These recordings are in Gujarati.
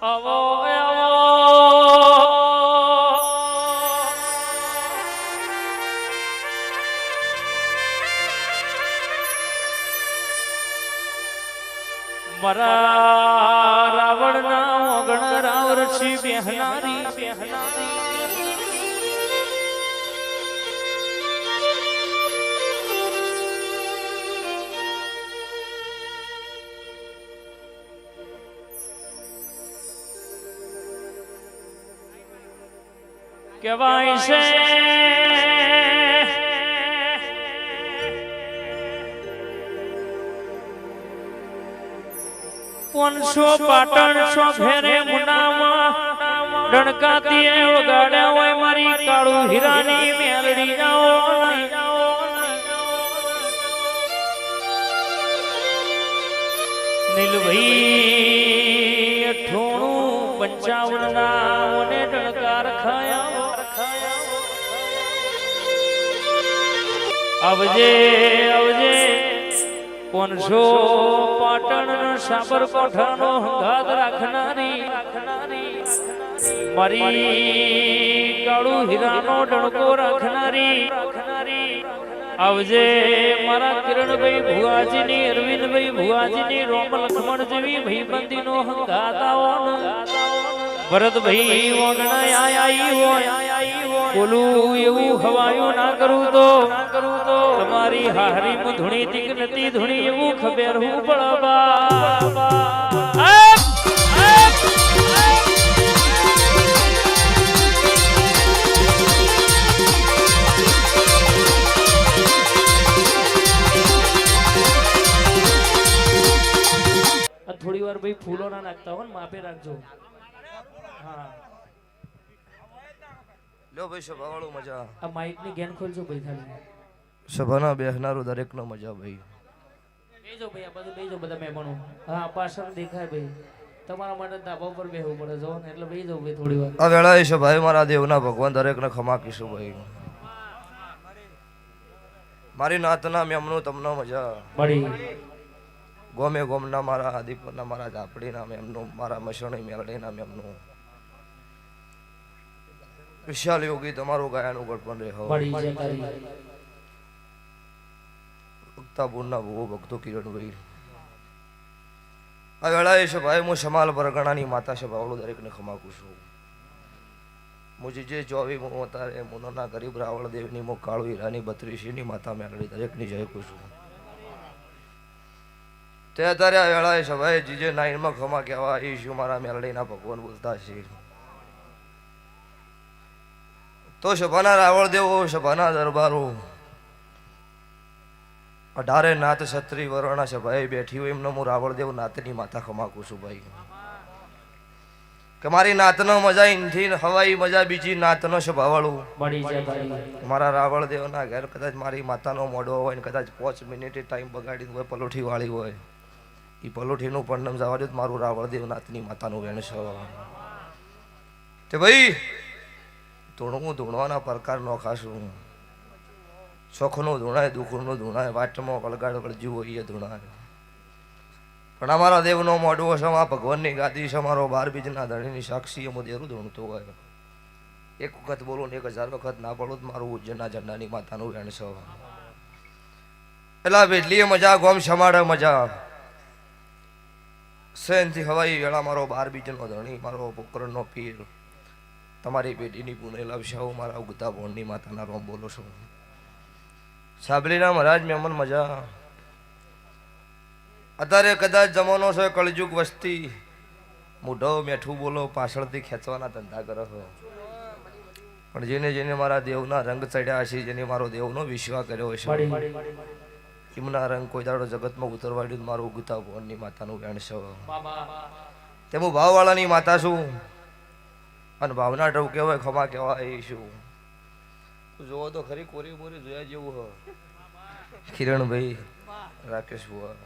આવો આવો મારા રાવણના ઓગણ રાવ રક્ષી બેહનારી કહેવાય છે કોનસો પાટણ છો ઘેરે મુનામાં ડણકાતી વગાડ્યા હોય મારી કાળું હીરાની મેલડી જાઓ નીલભાઈ 58 ના ને ડણકાર ખાયા આવજે આવજે કોનસો પાટણ સાબરકાંઠાનો હંગાત રાખનારી મારી કાળું હીરાનો ડણકો રાખનારી આવજે મારા કિરણભાઈ ભુવાજીની અરવિંદભાઈ ભુવાજીની રોમ લક્ષ્મણ જેવી ભાઈબંધીનો હંગાત આવો ભરતભાઈ ઓગણા આઈ હોય બોલું એવું હવાયું ના કરું તો તમારી હારી માં ધૂણી તીક નથી ધૂણી એવું ખબર હું પડવા થોડી વાર ભાઈ ફૂલો ના નાખતા હો ને માપે રાખજો હા લો ભાઈ સભાવાળો મજા આ માઈક ની ગેન ખોલજો ભાઈ ખાલી સભાના બેહનારો દરેકનો મજા ભાઈ બેજો ભાઈ આ બધું બેજો બધા મહેમાનો હા પાછળ દેખાય ભાઈ તમારા માટે ધાબા ઉપર બેહવું પડે જો ને એટલે બેજો ભાઈ થોડી વાર આ વેળાએ સભાએ મારા દેવના ભગવાન દરેકને ખમા કીશું ભાઈ મારી નાતના મેમનું તમને મજા મળી ગોમે ગોમના મારા આદિપુરના મારા ઝાપડીના મેમનું મારા મસણી મેલડીના મેમનું વિશાલ યોગી તમારું ગાયાનું ગળપણ રહો ભક્તાપુરના ભૂવો ભક્તો કિરણભાઈ આ વેળાએ છે ભાઈ હું સમાલ પરગણાની માતા છે ભાવડો દરેકને ખમાકું છું મુજી જે ચોવી હું અતારે મુનોના ગરીબ રાવળ દેવની મો કાળુ હીરાની 32ની માતા મેળડી દરેકની જય કું છું તે અત્યારે આ વેળાએ છે ભાઈ જીજે 9માં ખમા કહેવા એ શું મારા મેળડીના ભગવાન બોલતા છે તો સભાના રાવળ દેવો સભાના દરબારો 18 નાત ક્ષત્રિય વર્ણના સભાએ બેઠી હોય એમને હું રાવળ દેવ નાતની માતા ખમાકું છું ભાઈ કે મારી નાતનો મજા ઇનથી હવાઈ મજા બીજી નાતનો સ્વભાવવાળું મારા રાવળ દેવના ઘેર કદાચ મારી માતાનો મોઢો હોય ને કદાચ 5 મિનિટ ટાઈમ બગાડી હોય પલોઠી વાળી હોય એ પલોઠીનું પરણમ જવા દે મારું રાવળ દેવ નાતની માતાનું વેણ છે તે ભાઈ ધૂણું ધૂણવાના પ્રકાર નો ખાશું શોખનું ધૂણાય દુઃખનું ધૂણાય વાટમાં વળગાડ વળજ્યું હોય એ ધૂણાય પણ અમારા દેવનો મોઢવો છે આ ભગવાનની ગાદી છે મારો 12 બીજના ધણીની સાક્ષી એમ દેરું ધૂણતો હોય એક વખત બોલું ને 1000 વખત ના પડું તો મારું ઉજ્જૈનના ઝંડાની માતાનું વેણ છે પેલા વેટલીએ મજા ગોમ સમાડે મજા સેનથી હવાઈ વેળા મારો 12 બીજનો ધણી મારો પોકરણનો પીર તમારી પેઢીની પુણે લાવશાઓ મારા ઉગતા ભોણની માતાના રોમ બોલો છો સાબલીના મહારાજ મેમન મજા અત્યારે કદાચ જમાનો છે કળજુગ વસ્તી મોઢો મેઠું બોલો પાછળથી ખેંચવાના ધંધા કરે છે પણ જેને જેને મારા દેવના રંગ ચડ્યા છે જેને મારો દેવનો વિશ્વાસ કર્યો છે એમના રંગ કોઈ દાડો જગતમાં ઉતરવાડ્યું મારું ઉગતા ભોણની માતાનું વેણ છે તે હું ભાવવાળાની માતા છું અને ભાવના ટવ કહેવાય ખમા કહેવાય એ શું જોવો તો ખરી કોરી બોરી જોયા જેવું હો કિરણભાઈ રાકેશ બુઆ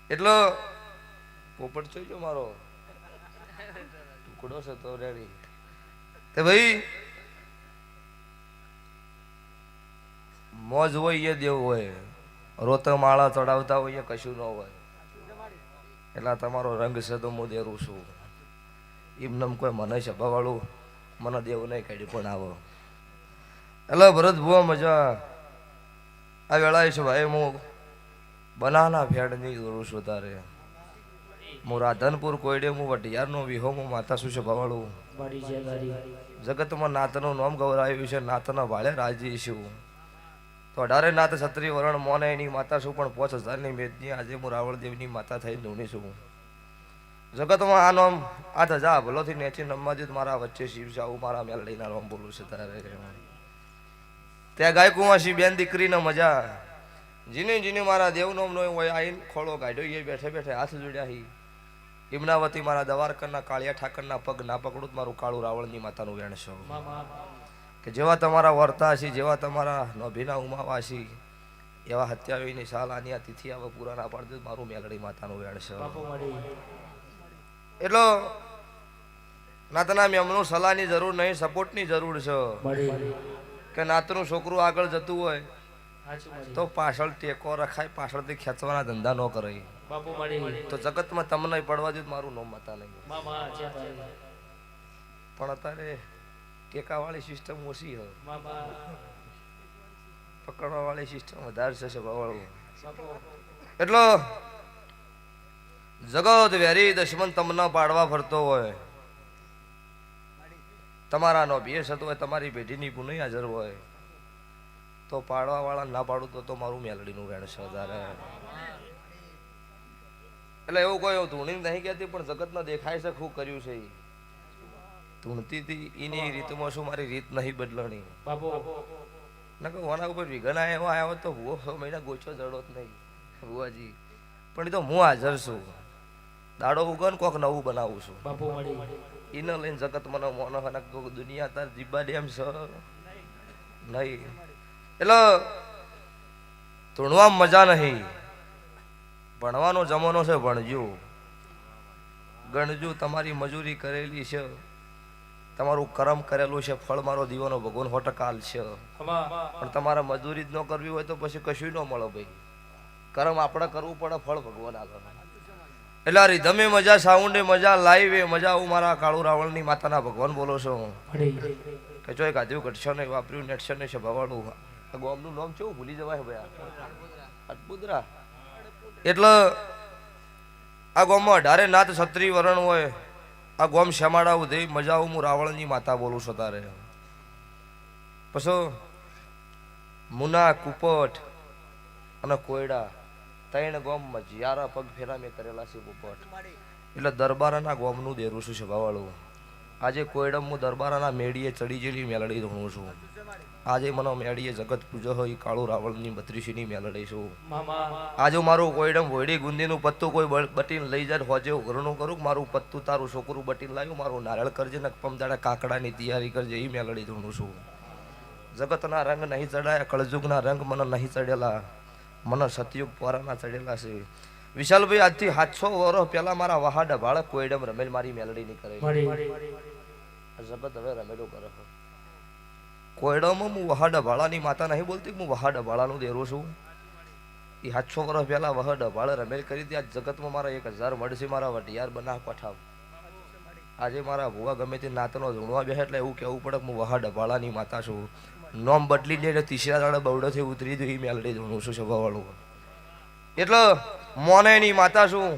એટલો પોપટ જોઈજો મારો ટુકડો છે તો રેડી તે ભાઈ મોજ હોય એ દેવું હોય રોતો માળા ચડાવતા હોય કશું ન હોય એટલે તમારો રંગ છે તો હું દેરું છું એમનેમ કોઈ મને સભાવાળું મને દેવ નહીં કાઢ્યું પણ આવો એટલે ભરત ભુવા મજા આ વેળાએ છે ભાઈ હું બનાના ફેડની જરૂર છું તારે હું રાધનપુર કોયડે હું વટિયારનો વિહો હું માતા શું છે ભવાળું જગતમાં નાતનું નામ ગૌરાવ્યું છે નાતના ભાળે રાજી છું તો 18 નાત છત્રી વરણ મોને એની માતા છું પણ 5000ની મેદની આજે હું રાવળદેવની માતા થઈ ધૂણી છું જગતમાં આ નામ આ ધજા ભલોથી નેચી નમવાજી મારા વચ્ચે શિવ છે આવું મારા મેલડીના નામ બોલું છે તારે ત્યાં ગાયકુંવાસી બેન દીકરીને મજા જીને જીને મારા દેવનો નો હોય આઈને ખોળો કાઢ્યો એ બેઠે બેઠે હાથ જોડ્યા હી એમના વતી મારા દવારકરના કાળિયા ઠાકરના પગ ના પકડું મારું કાળું રાવણની માતાનું વેણ છો કે જેવા તમારા વર્તા છે જેવા તમારા નભીના ઉમાવા છે એવા હત્યાવીની સાલ આની આ તિથિ આવે પૂરા ના પાડતું મારું મેલડી માતાનું વેણ છે એટલો નાતના મેમનું સલાહની જરૂર નહીં સપોર્ટની જરૂર છે કે નાતનું છોકરું આગળ જતું હોય તો પાછળ ટેકો રખાય પાછળથી ખેંચવાના ધંધા ન કરે તો જગતમાં તમને પડવા દે મારું નામ માતા નહીં પણ અત્યારે ટેકાવાળી સિસ્ટમ ઓછી હોય પકડવા વાળી સિસ્ટમ વધારે છે સભાવાળું એટલો જગત વેરી દુશ્મન તમને પાડવા ફરતો હોય તમારા નો ભેસ થતો હોય તમારી પેઢીની પુનઃ હાજર હોય તો પાડવા વાળા ના પાડું તો મારું મેલડીનું વેણ છે વધારે એટલે એવું કોઈ ધૂણી નહીં કહેતી પણ જગતને દેખાય છે શું કર્યું છે ધૂણતી હતી એની રીતમાં શું મારી રીત નહીં બદલણી ના કહું ઓના ઉપર વિઘન એવો આવ્યો તો હું 6 મહિના ગોચો જડો જ નહીં ભુવાજી પણ એ તો હું હાજર છું દાડો ઉગન કોક નવું બનાવું છું એને લઈને જગત મને મોનો દુનિયા તાર જીબા ડેમ છે નહીં એટલે ધૂણવા મજા નહીં ભણવાનો જમાનો છે ભણજો ગણજો તમારી મજૂરી કરેલી છે તમારું કર્મ કરેલું છે ફળ મારો દીવાનો ભગવાન 100% છે પણ તમારે મજૂરી જ ન કરવી હોય તો પછી કશું ન મળે ભાઈ કર્મ આપણે કરવું પડે ફળ ભગવાન આગળ એટલે રીધમે મજા સાઉન્ડે મજા લાઈવે મજા હું મારા કાળુ રાવણની માતાના ભગવાન બોલો છો કે જો એક આધ્યું ઘટશે નહીં વાપર્યું નેટશે નહીં છે ભવાડું ગોમનું નામ કેવું ભૂલી જવાય ભાઈ અટબુદરા એટલે આ ગોમમાં 18 નાત છત્રી વરણ હોય આ ગોમ શ્યામાડા ઉધે મજા હું રાવણની માતા બોલું છું તારે પછી મુના કુપટ અને કોયડા 3 ગોમ મજિયારા પગ ફેરા મેં કરેલા છે કુપટ એટલે દરબારના ગોમનું દેરું છું ભાવાળું આજે કોયડમ હું દરબારના મેડીએ ચડી જેલી મેલડી ધોણું છું આજે મને મેડીએ જગત પૂજો હોય કાળુ રાવણની 32ની મેલડી છું આજે મારું કોયડમ વોડી ગુંદીનું પત્તું કોઈ બટીન લઈ જાય હોજે ઘરનું કરું મારું પત્તું તારું છોકરું બટીન લાવ્યું મારું નારળ કરજે ને પમદાડા કાકડાની તૈયારી કરજે એ મેલડી ધોણું છું જગતના રંગ નહીં ચડાયા કળજુગના રંગ મને નહીં ચડેલા મને સતયુગ પોરાના ચડેલા છે વિશાલભાઈ આજથી 700 વર્ષ પહેલા મારા વહાડા બાળક કોયડમ રમેલ મારી મેલડી ની કરે જગત હવે રમેલું કરે કોયડામાં હું વહાડા બાળાની માતા નહીં બોલતી હું વહાડા બાળાનું દેરો છું એ 700 વર્ષ પહેલા વહાડા બાળા રમેલ કરી હતી આજ જગતમાં મારા 1000 મળશે મારા વટિયાર બના પઠાવ આજે મારા ભુવા ગમે તે નાતનો ધૂણવા બેસે એટલે એવું કહેવું પડે હું વહાડા બાળાની માતા છું નોમ બદલી દે તીસરા દાડે બવડોથી ઉતરી દઉં એ મેલડી ધૂણું છું સભાવાળું એટલે મોનેની માતા છું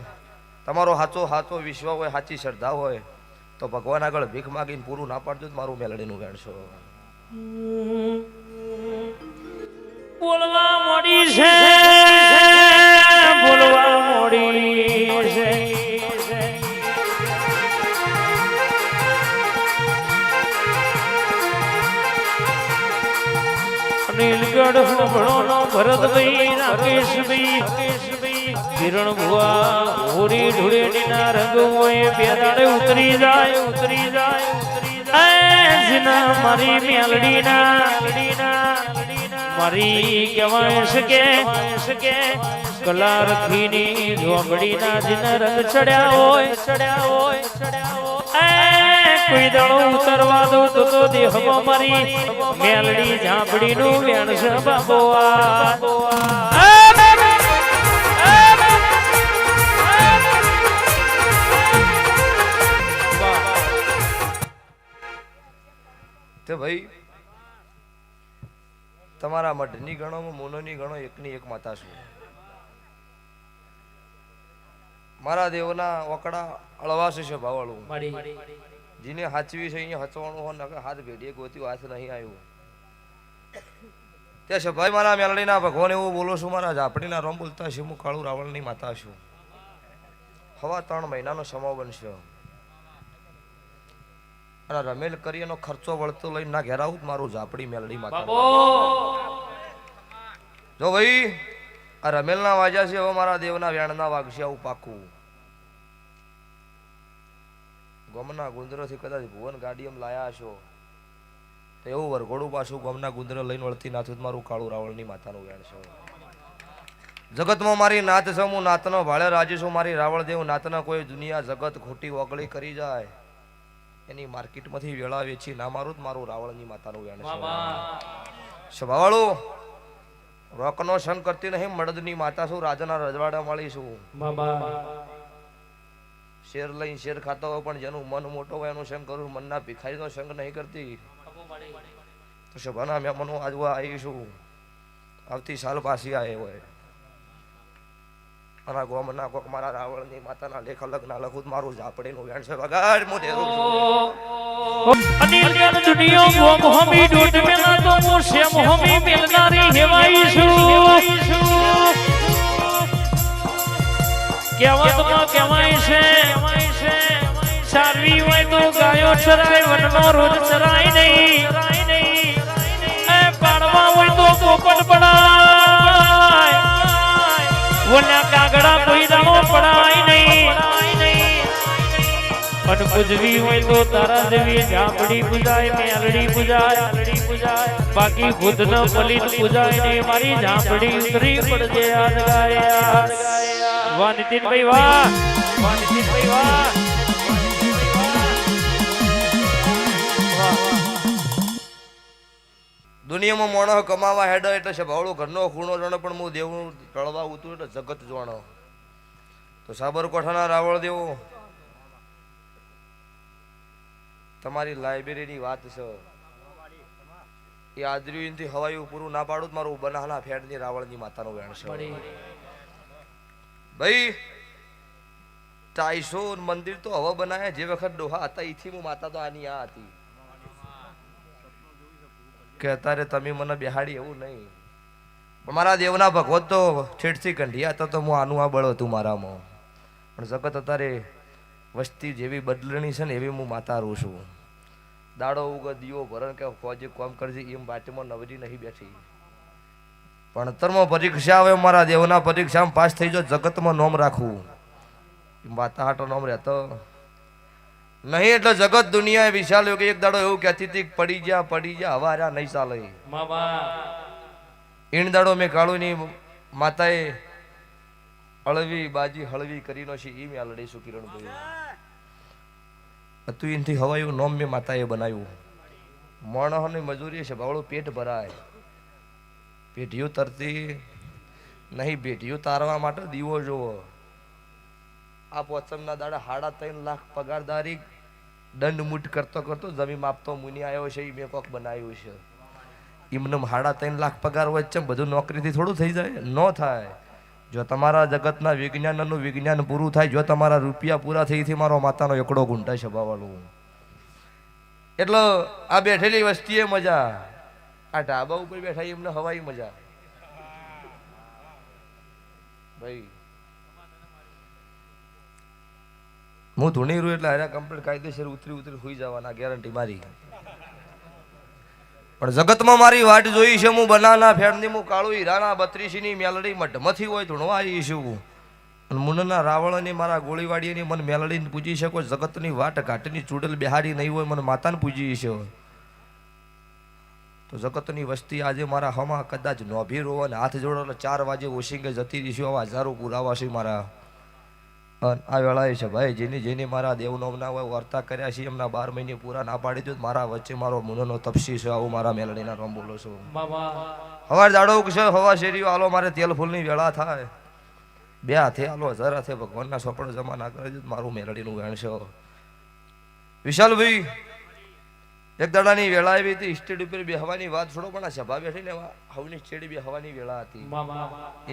તમારો સાચો વિશ્વ હોય સાચી શ્રદ્ધા હોય તો ભગવાન આગળ ભીખ માગીને પૂરું ના પાડજો મારું મેલડીનું વેણ છો બોલવા મોડી છે બોલવા મોડી છે નીલગઢ હોબળોનો ભરતભાઈ રાકેશભાઈ કિરણ ભુવા હોરી ઢુળેટીના રંગ હોય બેરાડે ઉતરી જાય જીના મારી મેલડીના મારી કહેવાય શકે કલા રખીની ઝોંપડીના જીના રંગ ચડ્યા હોય કોઈ દાડો ઉતરવા દો તો દેહમાં મારી મેલડી ઝાંપડીનું વેણ છે બાબોઆ તે ભાઈ તમારા મઢની ગણો મોનોની ગણો એકની એક માતા છું. મારા દેવના વકડા અળવાશે છે ભાવાળું. જેને હાચવી છે અહીંયા હચવાનું હોય નકર હાથ ભેડીએ ગોત્યું હાથ નહીં આવ્યું. ત્યાં છે ભાઈ મારા મેલડીના ભગવાન એવું બોલો છું. મારા ઝાપડીના રોમ બોલતા છે હું કાળુ રાવણની માતા છું. હવા 3 મહિનાનો સમય બનશે અને રમેલ કરી એનો ખર્ચો વળતો લઈને ના ઘેર આવું મારું ઝાપડી મેલડી માતા. જો ભાઈ આ રમેલના વાજા છે હવે મારા દેવના વેણના વાગશે આવું પાકું. ગમના ગુંદરોથી કદાચ ભુવન ગાડી એમ લાયા છો તો એવું વરઘોડું પાછું ગમના ગુંદરો લઈને વળતી નાથું મારું કાળુ રાવણની માતાનું વેણ છે. જગતમાં મારી નાત છે હું નાતનો ભાળે રાજી છું. મારી રાવણ દેવ નાતના કોઈ દુનિયા જગત ખોટી ઓગળી કરી જાય એની માર્કેટમાંથી વેળા વેચી ના મારું મારું રાવણની માતાનું વેણ છે. સ્વભાવાળું રોકનો સંગ કરતી નહીં મળદની માતા છું. રાજાના રજવાડા વાળી છું. શેર લઈને શેર ખાતો હોય પણ જેનું મન મોટો હોય એનું સંગ કરું. મનના ભિખારીનો સંગ નહીં કરતી. તો સભાના મહેમાનો આજવા આવીશું આવતી સાલ પાછી આવે હોય અને ગોમના કોક મારા રાવણની માતાના લેખ લગ્ન લખું મારું ઝાપડીનું વેણ છે. વગાડ હું દેરું છું. અનિલ જન દુનિયો ગોમ હોમી ડોટ મેલા તો મો શેમ હોમી મેલનારી હેવાઈ છું. કહેવતમાં કહેવાય છે સારવી હોય તો ગાયો ચરાય વનનો રોજ ચરાય નહીં. એ પાડવા હોય તો પોપટ પડાય ઓલા કાગડા કોઈ દાણો પડાય નહીં. અને પૂજવી હોય તો તારા દેવી ઝાપડી પૂજાય મેલડી પૂજાય. બાકી ખુદ ન પલિત પૂજાય ને મારી ઝાપડી ઉતરી પડજે આજ ગાયા. વાહ નીતિનભાઈ વાહ, વાહ નીતિનભાઈ વાહ. દુનિયામાં મોણો કમાવા હેડો એટલે છે ભાવડો ઘરનો ખૂણો જાણો પણ હું દેવનું ટળવા ઉતું એટલે જગત જાણો. તો સાબરકાંઠાના રાવળ દેવો તમારી લાઇબ્રેરીની વાત છે એ આદરીથી હવાયું પૂરું ના પાડું મારું બનાના ફેડની રાવળની માતાનું વેણ છે. ભાઈ 250 મંદિર તો હવે બનાયા જે વખત ડોહા હતા ઈથી હું માતા તો આની આ હતી કે અત્યારે તમે મને બેહાડી એવું નહીં. પણ મારા દેવના ભગવત તો છેડથી કંઢિયા હતા તો હું આનું આ બળ હતું મારામાં. પણ જગત અત્યારે વસ્તી જેવી બદલણી છે ને એવી હું માતા રહું છું. દાડો ઉગ દીવો ભરણ કે ફોજે કોમ કરજે એમ બાટમાં નવરી નહીં બેઠી. ભણતરમાં પરીક્ષા આવે મારા દેવના પરીક્ષામાં પાસ થઈ જાવ જગતમાં નોમ રાખવું માતા હાટો નોમ રહેતો નહીં. એટલે જગત દુનિયા વિશાલ કે એક દાડો એવું કહેતી હતી પડી જા હવે આર્યા નહીં ચાલે. ઈણ દાડો મેં કાળુની માતાએ હળવી બાજી હળવી કરીને છે એ મેં લડીશું કિરણભાઈ હતું એનથી હવાયું નોમ મેં માતાએ બનાવ્યું. માણસની મજૂરી છે બાવળું પેટ ભરાય. પેઢીઓ તરતી નહીં પેઢીઓ તારવા માટે દીવો જોવો. આ પોચમના દાડા 3.5 લાખ પગારદારી દંડ મૂટ કરતો જમીન માપતો મુનિ આવ્યો છે એ મેં કોક બનાવ્યું છે. એમને 3.5 લાખ પગાર હોય છે બધું નોકરીથી થોડું થઈ જાય ન થાય. જો તમારા જગતના વિજ્ઞાનનું વિજ્ઞાન પૂરું થાય જો તમારા રૂપિયા પૂરા થઈ મારો માતાનો એકડો ગુંટા છપાવાળું. એટલે આ બેઠેલી વસ્તીએ મજા આ ઢાબા ઉપર બેઠા એમને હવાઈ મજા. ભાઈ હું ધૂણી રૂ એટલે હારા કમ્પ્લીટ કાયદેસર ઉતરી હોઈ જવાના ગેરંટી મારી. પણ જગતમાં મારી વાટ જોઈ છે હું બનાના ફેડની હું કાળું હીરાના 32ની મેલડી મઢમાંથી હોય ધૂણવા આવી છું. અને મુનના રાવણની મારા ગોળીવાડીની મને મેલડીને પૂજી શકો જગતની વાટ ઘાટની ચૂડલ બિહારી નહીં હોય મને માતાને પૂજી છે. તો જગતની વસ્તી આજે મારા હમા કદાચ નોભી રો અને હાથ જોડો એટલે 4 વાગે ઓશિંગે જતી રહીશું આવા હજારો પુરાવા છે મારા. આ વેળાએ છે ભાઈ જેની મારા દેવનોમના હોય વર્તા કર્યા છે એમના 12 મહિને પૂરા ના પાડી દો. મારા વચ્ચે મારો મુનનો તપસી છે આવું મારા મેલડીના રોમ બોલો છો. હવાર દાડો છે હવા શેરીઓ હાલો મારે તેલ ફૂલની વેળા થાય 2 હાથે હાલો 1000 હાથે ભગવાનના સોપડ જમા ના કરે મારું મેલડીનું વેણ છે. વિશાલભાઈ એક દાડાની વેળા આવી હતી, સ્ટેજ ઉપર બેહવાની વાત છોડો, પણ આ સભા બેઠી ને હવની સ્ટેજ બેહવાની વેળા હતી.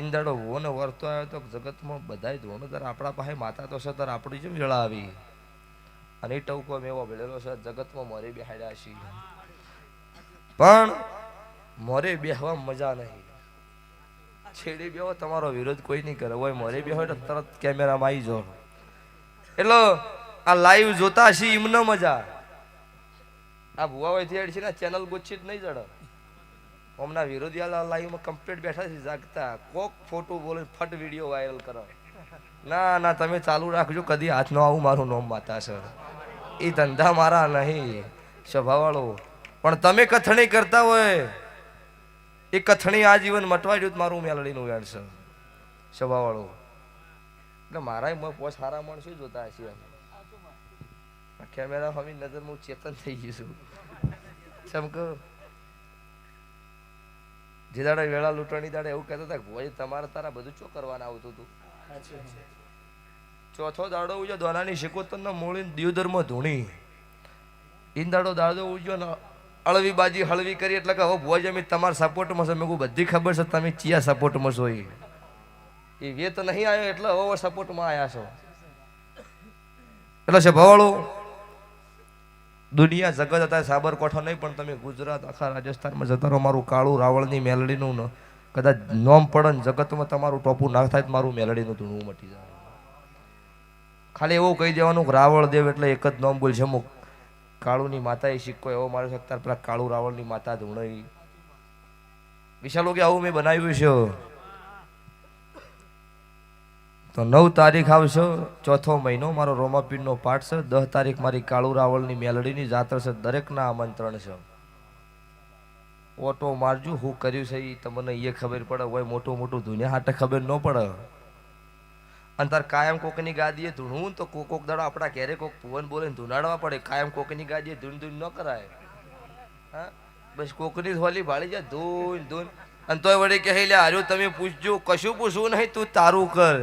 ઇંદાડો વોને વર્તો આવ્યો તો જગતમાં બધાય ધોનો તાર આપણા પાસે માતા તો છે, તાર આપણી જેમ વેળા આવી અને એ ટવકો મેવો ભળેલો છે, જગતમાં મોરે બેહાડ્યા છીએ, પણ મોરે બેહવા મજા નહીં. છેડી બેહો તમારો વિરોધ કોઈ નહીં કરે, હોય મોરે બેહો એટલે તરત કેમેરામાં આવી જાઓ. એટલે આ લાઈવ જોતા છીએ એમને મજા. આ ભુવા હોય છે ને ચેનલ ગોચી જ નહીં જડે. હમણાં વિરોધી લાઈવમાં કમ્પ્લીટ બેઠા છે જાગતા, કોક ફોટો બોલે ફટ વિડીયો વાયરલ કરો. ના ના તમે ચાલુ રાખજો, કદી હાથ ન આવું, મારું નામ માતા છે, એ ધંધા મારા નહીં સ્વભાવવાળો. પણ તમે કથણી કરતા હોય એ કથણી આજીવન મટવા જો મારું મેલડીનું વેણ છે સ્વભાવવાળો. એટલે મારા પોચ સારા માણસો જોતા હશે. કેમેરા હવે નજર હું ચેતન થઈ ગયું છું. ચમક જે દાડે વેળા લૂંટણી દાડે એવું કહેતા હતા ભાઈ તમારે તારા બધું ચો કરવાના આવતું હતું. ચોથો દાડો ઉજો દોનાની શિકોતર ના મૂળી દિયોદરમાં ધૂણી ઈન દાડો દાડો ઉજો ને અળવી બાજી હળવી કરી, એટલે કે હવે ભોજ અમે તમારા સપોર્ટમાં છે. મેં બધી ખબર છે તમે ચિયા સપોર્ટમાં છો. એ વેત નહીં આવ્યો એટલે હવે સપોર્ટમાં આવ્યા છો. એટલે છે ભવાળો દુનિયા જગત હતા સાબરકોઠા નહીં, પણ તમે ગુજરાત આખા રાજસ્થાનમાં જતા રહો, મારું કાળું રાવળની મેલડીનું કદાચ નોમ પડે ને જગતમાં તમારું ટોપું ના થાય, મારું મેલડીનું ધૂણું મટી જાય. ખાલી એવું કહી દેવાનું રાવળ દેવ એટલે એક જ નોમ બોલશે, અમુક કાળુની માતા એ સિક્કો એવો મારી શકતા પેલા કાળું રાવળની માતા ધૂણાઈ. વિશાલો કે આવું મેં બનાવ્યું છે. તો 9 તારીખ આવશે, ચોથો મહિનો, મારો રોમાપીરનો પાઠ છે. 10 તારીખ મારી કાળુ રાવળની મેલડીની જાત્રા છે. દરેકના આમંત્રણ છે. ઓટો મારજો, હું કર્યું છે એ તમને એ ખબર પડે, હોય મોટું મોટું દુનિયા હાટે ખબર ન પડે. અને તાર કાયમ કોકની ગાદીએ ધૂણવું તો કોક દાડો આપણા ઘેરે કોક ભુવન બોલે ધૂનાડવા પડે. કાયમ કોકની ગાદીએ ધૂન ધૂન ન કરાય. હા બસ કોકની હોલી ભાળી જાય ધૂન ધૂન. અને તોય વળી કહે લે હાર્યું તમે પૂછજો, કશું પૂછવું નહીં, તું તારું કર.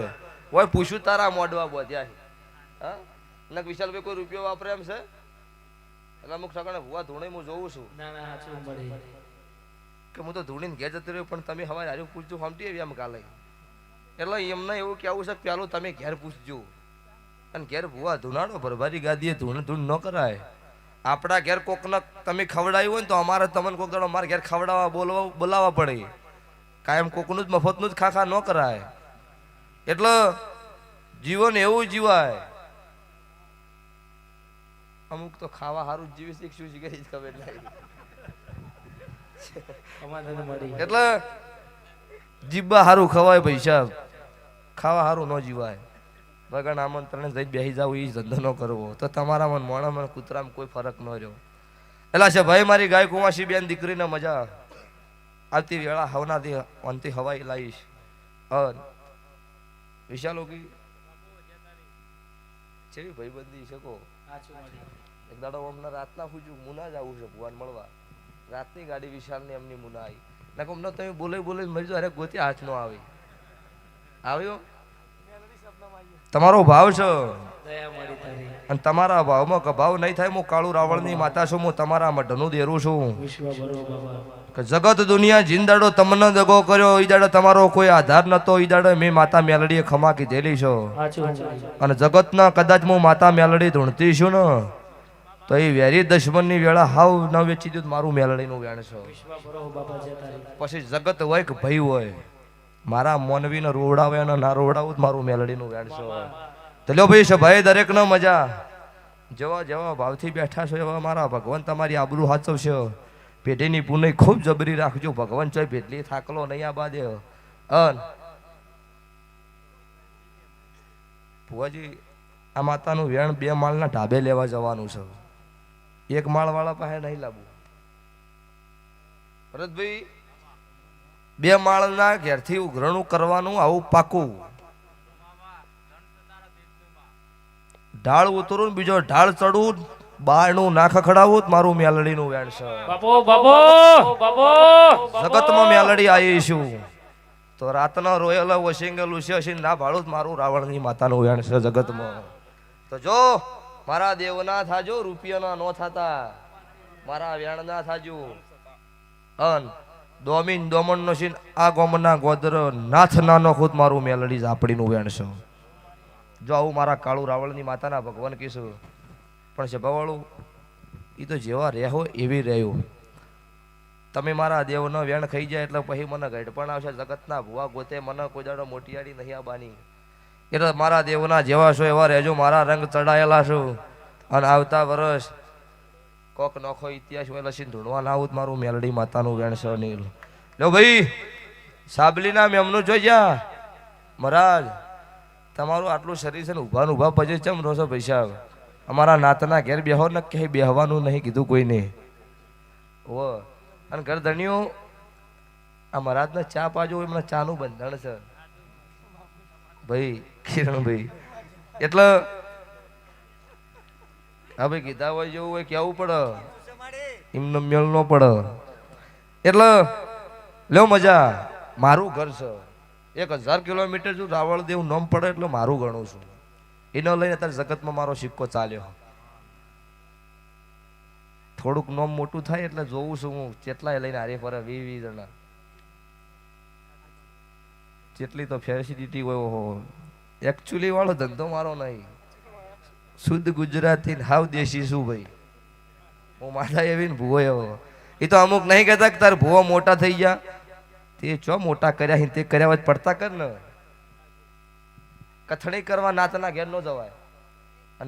હોય પૂછું તારા મોઢવા બોધ્યા. હા ને વિશાલભાઈ કોઈ રૂપિયો વાપરે એમ છે? એટલે અમુક સગણે ભુવા ધૂણે હું જોઉં છું કે હું તો ધૂણીને ઘેર જતો રહ્યો, પણ તમે હવે હાર્યું પૂછજો હમતી એવી એમ કાલે. એટલે એમને એવું કહેવું છે કે પેલું તમે ઘેર પૂછજો. અને ઘેર ભુવા ધૂનાડો ભરભારી ગાદીએ ધૂણ ધૂણ ન કરાય. આપણા ઘેર કોકને તમે ખવડાવ્યું હોય ને તો અમારે તમને કોક દાડો અમારા ઘેર ખવડાવવા બોલાવવા પડે. કાયમ કોકનું જ મફતનું જ ખાખા ન કરાય. એટલે જીવન એવું જીવાય. અમુક તો ખાવા સારું જીવી શીખશું શીખે ખબર નહીં. એટલે જીવવા સારું ખવાય પૈસા, ખાવા સારું ન જીવાય. ભગવાન આમંત્રણ જઈ બેસી જાવ એ ધંધો ન કરવો તો તમારા મન મોણામાં કૂતરામાં કોઈ ફરક ન રહ્યો. એટલે છે ભાઈ મારી ગાય કુંવાસી બેન દીકરીને મજા આવતી વેળા હવનાથી અંતિ હવાઈ લાવીશ. વિશાલો કી જેવી ભાઈબંધી શકો. એક દાડો અમને રાતના પૂછ્યું મુના જ આવું છે ભગવાન મળવા. રાતની ગાડી વિશાલની એમની મુના આવી. ના અમને તમે બોલે બોલે મરી જાઓ, અરે ગોતી હાથ નો આવી આવ્યો. તમારો ભાવ છે અને તમારા ભાવમાં કભાવ નહીં થાય. હું કાળુ રાવળની માતા છું, હું તમારા મઢનું દેરું છું. કે જગત દુનિયા જીંદાડો તમને દગો કર્યો, ઈ દાડો તમારો કોઈ આધાર નતો, ઈ દાડો મેં માતા મેલડીએ ખમા કીધેલી છો. અને જગતના કદાચ હું માતા મેલડી ધૂણતી છું ને તો એ વેરી દુશ્મનની વેળા હાવ ન વેચી દઉં મારું મેલડીનું વેણ છે. પછી જગત હોય કે ભાઈ હોય, મારા મોનવીને રોવડાવે અને ના રોવડાવું મારું મેલડીનું વેણ છે. તો લ્યો ભાઈ છે ભાઈ દરેકને મજા. જેવા જેવા ભાવથી બેઠા છો એવા મારા ભગવાન તમારી આબરૂ હાચવશે. પેઢીની પુનઃ ખૂબ જબરી રાખજો. ભગવાન ચોય પેટલી થાકલો નહીં આ બાદે. ભુવાજી આ માતાનું વેણ 2 માળના ઢાબે લેવા જવાનું છે. 1 માળ વાળા પાસે નહીં લાવવું. ભરતભાઈ 2 માળના ઘેરથી ઉઘરણું કરવાનું આવું પાકું. ઢાળ ઉતરું બીજો ઢાળ ચડવું, બારનું ના ખખડાવું મારું મેલડીનું વેણ છે. જગતમાં મેલડી આવી છું તો રાતના રોયેલા વસિંગેલું છે ના ભાડું મારું રાવણની માતાનું વેણ છે જગતમાં. તો જો મારા દેવના થાજો રૂપિયાના નો થતા. મારા વ્યાણ ના થાજો અન દોમીન દોમણ નો સીન આ ગોમના ગોદર નાથ નાનો ખુદ મારું મેલડી ઝાપડી નું વેણ છે જો આવું મારા કાળુ રાવળની માતાના ભગવાન કીશું પણ છે ભવાળું એ તો જેવા રહ્યો એવી રહ્યું તમે મારા દેવનો વેણ ખાઈ જાય એટલે પછી મને ગઢપણ આવશે જગતના ભુવા ગોતે મને કોઈ દાડો મોટિયાળી નહીં આબાની એટલે મારા દેવના જેવા છો એવા રહેજો મારા રંગ ચડાયેલા છું અને આવતા વર્ષ કોક નોખો ઇતિહાસ હોય લસીને ધૂણવા ના આવું મારું મેલડી માતાનું વેણ છે નીલ લો ભાઈ સાબલીના મેમનું જોઈ જા મહારાજ તમારું આટલું શરીર છે ને ઉભા ઉભા પછી ચમ રોશો પૈસા અમારા નાતના ઘેર બેહો ને કે બેહવાનું નહીં કીધું કોઈને ઓ અને ઘર ધણિયો આ મહારાજને ચા પાજો એમને ચાનું બંધણ છે ભાઈ કિરણભાઈ એટલે હા ભાઈ કીધા હોય જેવું હોય કેવું પડે એમને મેળ ન પડે એટલે લ્યો મજા મારું ઘર છે 1000 કિલોમીટર જો રાવળદેવ નોમ પડે એટલે મારું ગણું છું એને લઈને અત્યારે જગતમાં મારો સિક્કો ચાલ્યો થોડુંક નોમ મોટું થાય એટલે જોઉં છું હું કેટલાય લઈને હારે ફરે 20 જણા જેટલી તો ફેસિલિટી હોય એકચ્યુઅલી વાળો ધંધો મારો નહીં શુદ્ધ ગુજરાતી હાવ દેશી શું ભાઈ હું માથા એવી ને ભૂવો એવો એ તો અમુક નહીં કહેતા કે તાર ભૂવો મોટા થઈ ગયા તે ચો મોટા કર્યા તે કર્યા હોય પડતા કર ને કથણી કરવા નાતના ઘેર ન જવાય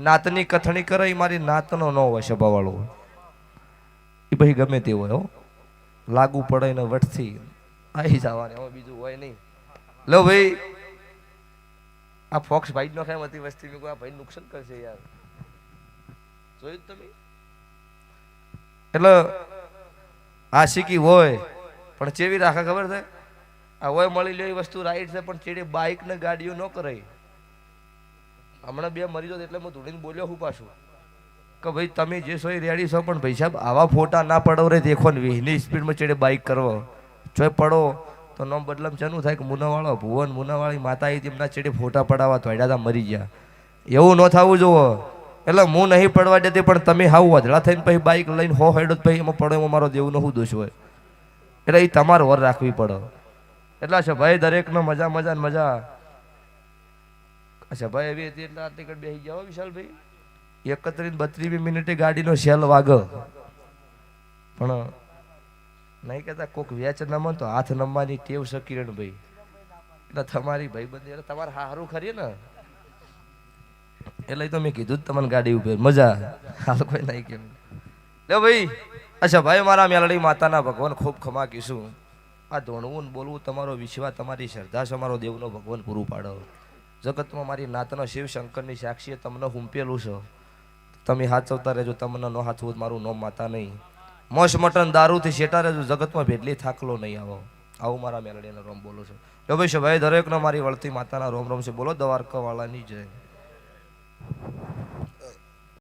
નાતની કથણી કરે એ મારી નાતનો ન હોય સભાવાળો એ પછી ગમે તે હોય લાગુ પડે ને વટથી આવી જવાની હવે બીજું હોય નહીં લો ભાઈ આ ફોક્સ ભાઈ નો ખાય હતી વસ્તી મેં આ ભાઈ નુકસાન કરશે યાર જોયું તમે એટલે આશિકી હોય પણ ચેવી રાખે ખબર છે આ હોય મળી લે વસ્તુ રાઈટ છે પણ ચેડી બાઇક ને ગાડીઓ ન કરાય હમણાં 2 મરી જાવ એટલે હું ધૂળીને બોલ્યો હું પાછું કે ભાઈ તમે જે છો એ રેડી છો પણ ભાઈ સાહેબ આવા ફોટા ના પડો રે દેખો ને વીની સ્પીડમાં ચેડે બાઇક કરવો ચોય પડો તો નામ બદલામ ચાનું થાય કે મુનાવાળો ભુવન મુનાવાળી માતા એ તેમના ચેડે ફોટા પડાવવા તો હેડા મરી ગયા એવું ન થવું જોવો એટલે હું નહીં પડવા દેતી પણ તમે હાવ વધડા થઈને પછી બાઇક લઈને હેડો પછી એમાં પડો એમાં મારો દેવનો શું દોષ હોય એટલે એ તમારે વર રાખવી પડે એટલા છે ભાઈ દરેકનો મજા મજા ને મજા અચ્છા ભાઈ એવી હતી એટલે આ ટિકિટ બેસી જાઓ વિશાલભાઈ 31-32 મિનિટે ગાડીનો સેલ વાગ પણ નહીં કહેતા કોક વેચ નમન તો હાથ નમવાની ટેવ છે કિરણભાઈ એટલે તમારી ભાઈ બંધી એટલે તમારે સારું ખરી ને એટલે તો મેં કીધું જ તમને ગાડી ઉપર મજા હાલ કોઈ નહીં કેમ લે ભાઈ અચ્છા ભાઈ મારા મેલડી માતાના ભગવાન ખૂબ ખમા કીશું આ ધોણવું ને બોલવું તમારો વિશ્વાસ તમારી શ્રદ્ધા છે મારો દેવનો ભગવાન પૂરું પાડો જગતમાં મારી નાતનો શિવ શંકરની સાક્ષીએ તમને હુંપેલું છે તમે હાચવતા રહેજો તમને ન હાચવું મારું નોમ માતા નહીં મોસ મટન દારૂથી શેટા રહેજો જગતમાં ભેટલી થાકલો નહીં આવો આવું મારા મેલડીનો રોમ બોલું છું જો ભાઈ દરેકનો મારી વળતી માતાના રોમ રોમ છે બોલો દ્વારકા વાળાની જય